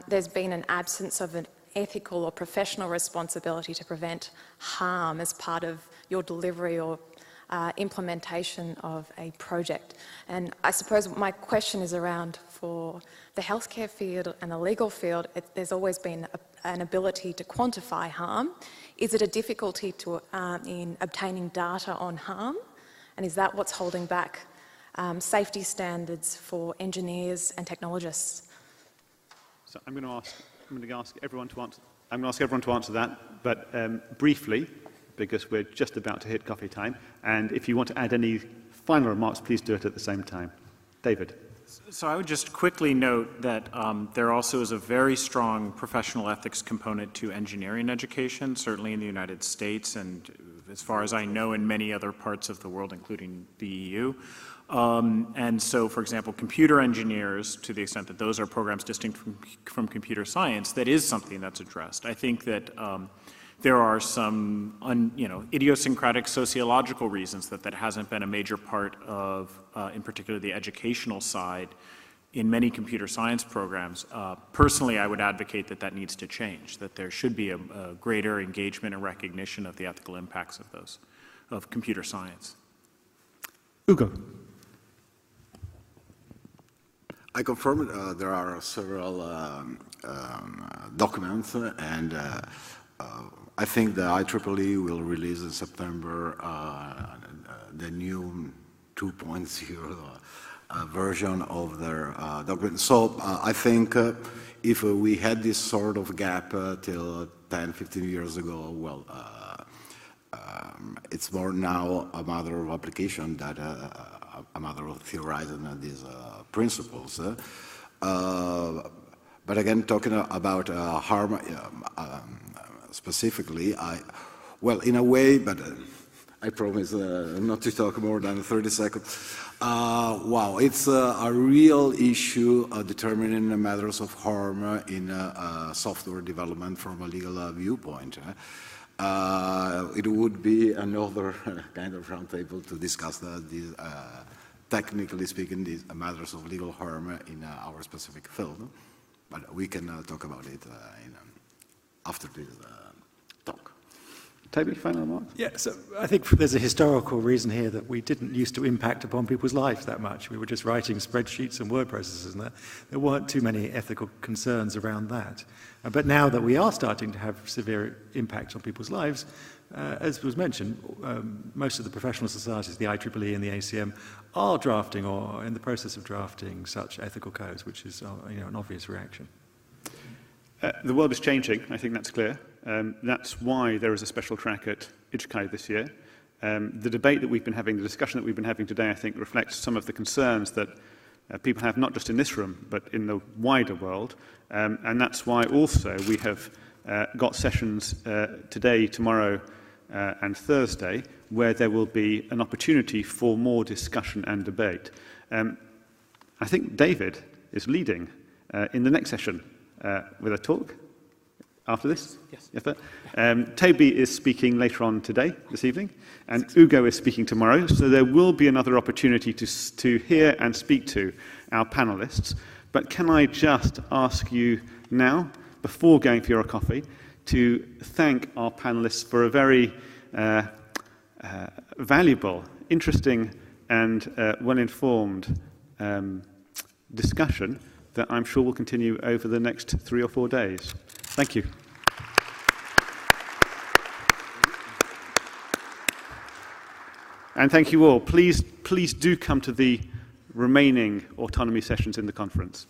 Speaker 9: there's been an absence of an ethical or professional responsibility to prevent harm as part of your delivery or implementation of a project? And I suppose my question is around, for the healthcare field and the legal field, there's always been an ability to quantify harm. Is it a difficulty in obtaining data on harm? And is that what's holding back safety standards for engineers and technologists?
Speaker 1: So I'm going to ask everyone to answer that, but briefly, because we're just about to hit coffee time. And if you want to add any final remarks, please do it at the same time. David.
Speaker 3: So I would just quickly note that there also is a very strong professional ethics component to engineering education, certainly in the United States and, as far as I know, in many other parts of the world, including the EU. And so, for example, computer engineers, to the extent that those are programs distinct from computer science, that is something that's addressed. I think that there are some idiosyncratic sociological reasons that hasn't been a major part of, in particular, the educational side in many computer science programs. Personally, I would advocate that needs to change, that there should be a greater engagement and recognition of the ethical impacts of computer science.
Speaker 1: Ugo.
Speaker 4: I confirm there are several documents, and I think the IEEE will release in September the new 2.0 version of their document. So I think if we had this sort of gap till 10, 15 years ago, well, it's more now a matter of application than a matter of theorizing these principles. But again, talking about harm specifically, well, in a way, but I promise not to talk more than 30 seconds. Wow, it's a real issue determining matters of harm in software development from a legal viewpoint. It would be another kind of roundtable to discuss these, technically speaking, these matters of legal harm in our specific field. But we can talk about it after this talk.
Speaker 1: Toby, final remarks?
Speaker 2: Yeah, so I think there's a historical reason here that we didn't used to impact upon people's lives that much. We were just writing spreadsheets and word processors, and there weren't too many ethical concerns around that. But now that we are starting to have severe impact on people's lives, as was mentioned, most of the professional societies, the IEEE and the ACM, are drafting or in the process of drafting such ethical codes, which is an obvious reaction.
Speaker 1: The world is changing, I think that's clear. That's why there is a special track at IJCAI this year. The debate that we've been having, the discussion that we've been having today, I think reflects some of the concerns that people have not just in this room, but in the wider world. And that's why also we have got sessions today, tomorrow, and Thursday, where there will be an opportunity for more discussion and debate. I think David is leading in the next session with a talk after this. Yes. Toby is speaking later on today, this evening, and Ugo is speaking tomorrow. So there will be another opportunity to hear and speak to our panelists. But can I just ask you now, before going for your coffee, to thank our panelists for a very valuable, interesting, and well-informed discussion that I'm sure will continue over the next 3 or 4 days. Thank you. And thank you all. Please do come to the remaining autonomy sessions in the conference.